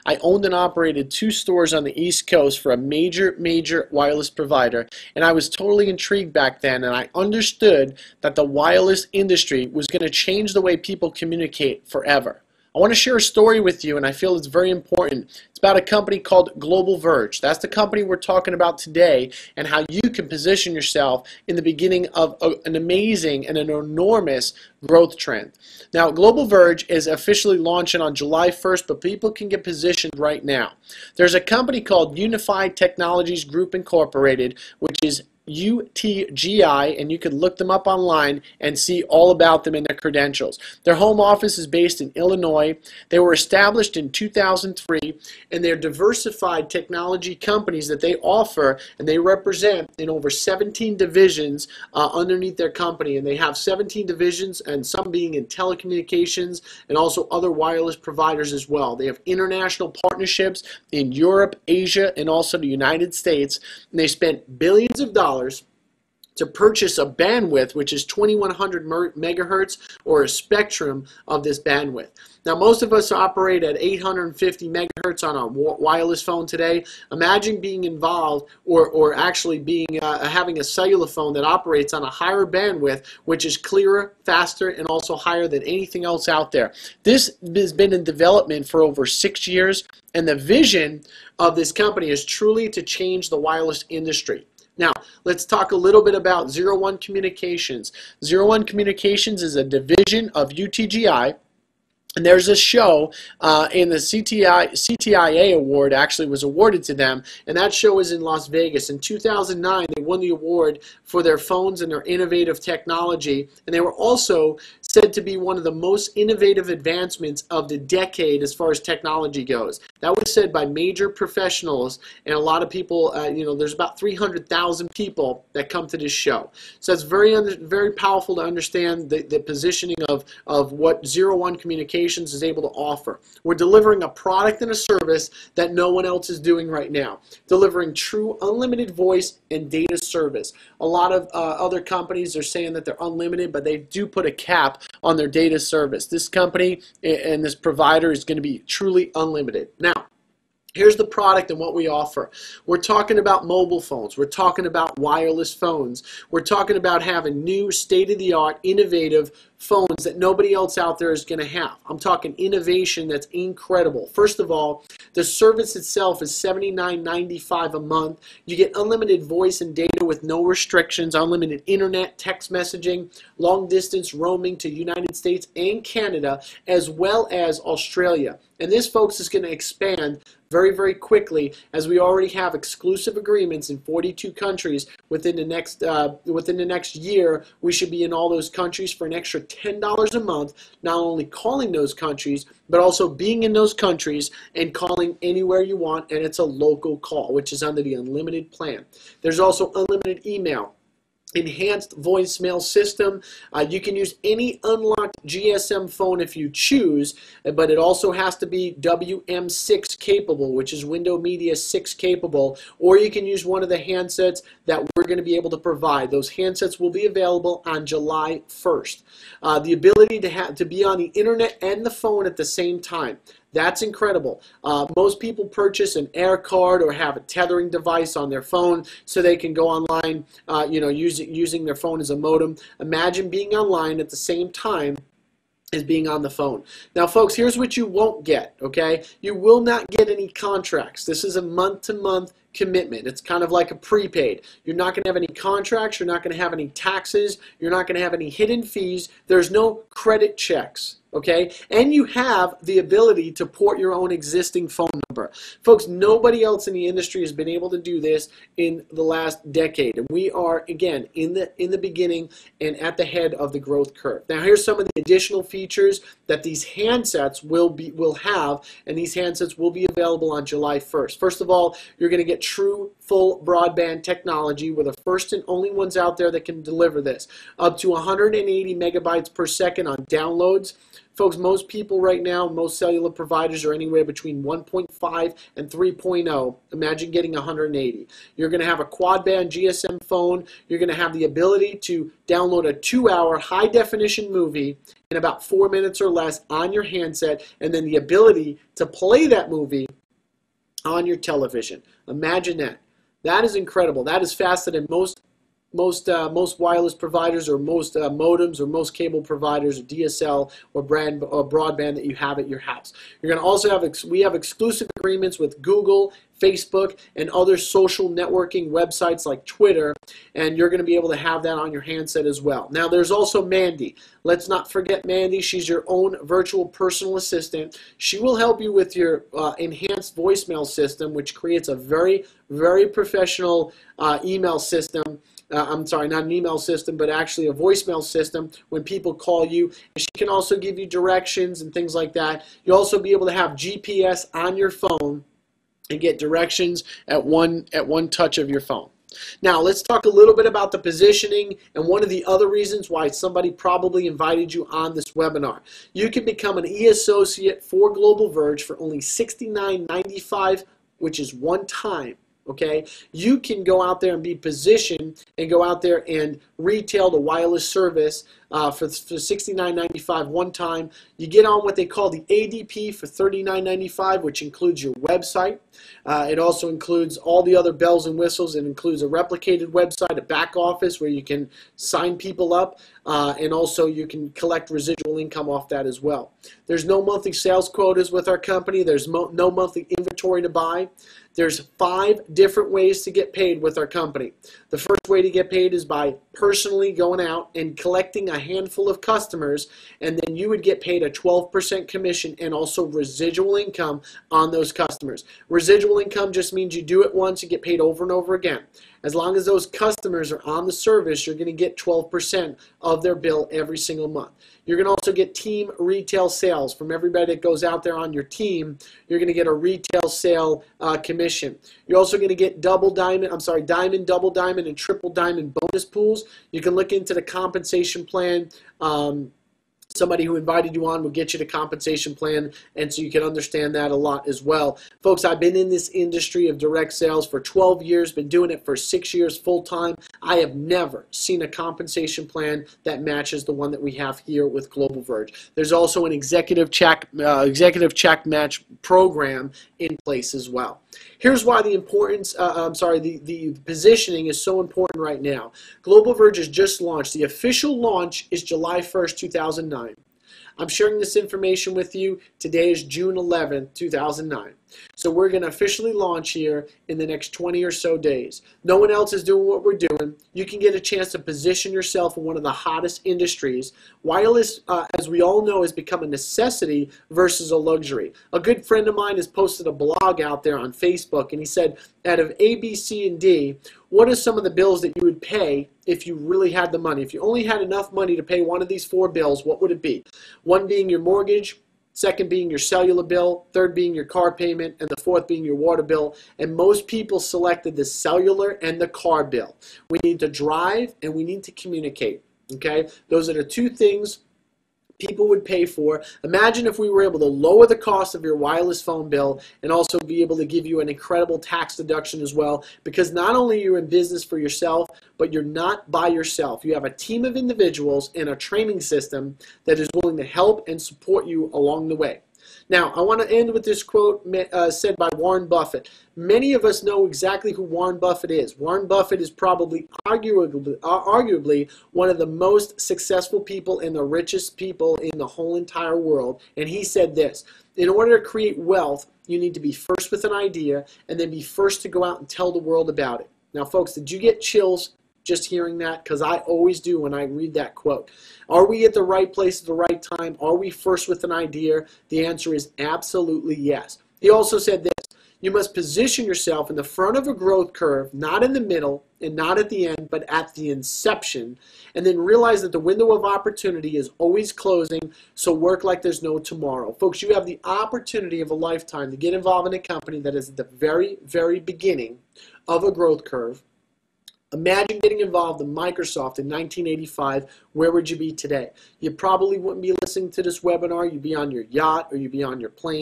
I owned and operated 2 stores on the East Coast for a major wireless provider, and I was totally intrigued back then, and I understood that the wireless industry was going to change the way people communicate forever. I want to share a story with you, and I feel it's very important. It's about a company called Global Verge. That's the company we're talking about today, and how you can position yourself in the beginning of an amazing and an enormous growth trend. Now, Global Verge is officially launching on July 1st, but people can get positioned right now. There's a company called Unified Technologies Group Incorporated, which is UTGI, and you can look them up online and see all about them and their credentials. Their home office is based in Illinois. They were established in 2003, and they're diversified technology companies that they offer, and they represent in over 17 divisions underneath their company, and they have 17 divisions, and some being in telecommunications and also other wireless providers as well. They have international partnerships in Europe, Asia, and also the United States, and they spent billions of dollars to purchase a bandwidth which is 2100 megahertz, or a spectrum of this bandwidth. Now, most of us operate at 850 megahertz on our wireless phone today. Imagine being involved or actually being having a cellular phone that operates on a higher bandwidth, which is clearer, faster, and also higher than anything else out there. This has been in development for over 6 years, and the vision of this company is truly to change the wireless industry. Now, let's talk a little bit about 01 Communications. 01 Communications is a division of UTGI, and there's a show in the CTIA award actually was awarded to them, and that show is in Las Vegas. In 2009, they won the award for their phones and their innovative technology, and they were also said to be one of the most innovative advancements of the decade as far as technology goes. That was said by major professionals, and a lot of people, there's about 300,000 people that come to this show. So it's very powerful to understand the positioning of what 01 Communications is able to offer. We're delivering a product and a service that no one else is doing right now, delivering true unlimited voice and data service. A lot of other companies are saying that they're unlimited, but they do put a cap on their data service. This company and this provider is going to be truly unlimited. Now, here's the product and what we offer. We're talking about mobile phones. We're talking about wireless phones. We're talking about having new state-of-the-art, innovative phones that nobody else out there is going to have. I'm talking innovation that's incredible. First of all, the service itself is $79.95 a month. You get unlimited voice and data with no restrictions, unlimited internet, text messaging, long-distance roaming to United States and Canada, as well as Australia. And this, folks, is going to expand very quickly, as we already have exclusive agreements in 42 countries. Within the next year, we should be in all those countries for an extra $10 a month, not only calling those countries, but also being in those countries and calling anywhere you want, and it's a local call, which is under the unlimited plan. There's also unlimited email, enhanced voicemail system. You can use any unlocked GSM phone if you choose, but it also has to be WM6 capable, which is Windows Media 6 capable, or you can use one of the handsets that we're going to be able to provide. Those handsets will be available on July 1st. The ability to be on the internet and the phone at the same time. That's incredible. Most people purchase an Air card or have a tethering device on their phone so they can go online, using their phone as a modem. Imagine being online at the same time as being on the phone. Now, folks, here's what you won't get, okay? You will not get any contracts. This is a month-to-month commitment. It's kind of like a prepaid. You're not going to have any contracts. You're not going to have any taxes. You're not going to have any hidden fees. There's no credit checks. Okay, and you have the ability to port your own existing phone number. Folks, nobody else in the industry has been able to do this in the last decade, and we are, again, in the beginning and at the head of the growth curve. Now, here's some of the additional features that these handsets will have, and these handsets will be available on July 1st. First of all, you're going to get true full broadband technology. We're the first and only ones out there that can deliver this. Up to 180 megabytes per second on downloads. Folks, most people right now, most cellular providers are anywhere between 1.5 and 3.0. Imagine getting 180. You're going to have a quad band GSM phone. You're going to have the ability to download a 2-hour high definition movie in about 4 minutes or less on your handset, and then the ability to play that movie on your television. Imagine that. That is incredible. That is faster than most wireless providers, or most modems, or most cable providers, or DSL or broadband that you have at your house. You're going to also have we have exclusive agreements with Google, Facebook, and other social networking websites like Twitter, and you're going to be able to have that on your handset as well. Now, there's also Mandy. Let's not forget Mandy. She's your own virtual personal assistant. She will help you with your enhanced voicemail system, which creates a very, very professional email system. I'm sorry, not an email system, but actually a voicemail system when people call you. And she can also give you directions and things like that. You'll also be able to have GPS on your phone and get directions at one touch of your phone. Now, let's talk a little bit about the positioning and one of the other reasons why somebody probably invited you on this webinar. You can become an e-associate for Global Verge for only $69.95, which is one time. Okay, you can go out there and be positioned and go out there and retail the wireless service for $69.95 one time. You get on what they call the ADP for $39.95, which includes your website. It also includes all the other bells and whistles. It includes a replicated website, a back office where you can sign people up, and also you can collect residual income off that as well. There's no monthly sales quotas with our company. There's no monthly inventory to buy. There's 5 different ways to get paid with our company. The first way to get paid is by personally going out and collecting a handful of customers, and then you would get paid a 12% commission and also residual income on those customers. Residual income just means you do it once, you get paid over and over again. As long as those customers are on the service, you're going to get 12% of their bill every single month. You're going to also get team retail sales. From everybody that goes out there on your team, you're going to get a retail sale commission. You're also going to get diamond, double diamond, and triple diamond bonus pools. You can look into the compensation plan. Somebody who invited you on will get you the compensation plan, and so you can understand that a lot as well. Folks, I've been in this industry of direct sales for 12 years, been doing it for 6 years full-time. I have never seen a compensation plan that matches the one that we have here with Global Verge. There's also an executive check match program in place as well. Here's why the importance, the positioning is so important right now. Global Verge has just launched. The official launch is July 1st, 2009. I'm sharing this information with you. Today is June 11th, 2009. So we're going to officially launch here in the next 20 or so days. No one else is doing what we're doing. You can get a chance to position yourself in one of the hottest industries. Wireless, as we all know, has become a necessity versus a luxury. A good friend of mine has posted a blog out there on Facebook, and he said, out of A, B, C, and D, what are some of the bills that you would pay if you really had the money? If you only had enough money to pay one of these 4 bills, what would it be? One being your mortgage, second being your cellular bill, third being your car payment, and the fourth being your water bill. And most people selected the cellular and the car bill. We need to drive and we need to communicate. Okay? Those are the 2 things people would pay for. Imagine if we were able to lower the cost of your wireless phone bill and also be able to give you an incredible tax deduction as well, because not only are you in business for yourself, but you're not by yourself. You have a team of individuals and a training system that is willing to help and support you along the way. Now, I want to end with this quote said by Warren Buffett. Many of us know exactly who Warren Buffett is. Warren Buffett is probably arguably one of the most successful people and the richest people in the whole entire world. And he said this: in order to create wealth, you need to be first with an idea and then be first to go out and tell the world about it. Now, folks, did you get chills just hearing that? Because I always do when I read that quote. Are we at the right place at the right time? Are we first with an idea? The answer is absolutely yes. He also said this: You must position yourself in the front of a growth curve, not in the middle and not at the end, but at the inception, and then realize that the window of opportunity is always closing, so work like there's no tomorrow. Folks, you have the opportunity of a lifetime to get involved in a company that is at the very, very beginning of a growth curve. Imagine getting involved in Microsoft in 1985. Where would you be today? You probably wouldn't be listening to this webinar. You'd be on your yacht or you'd be on your plane.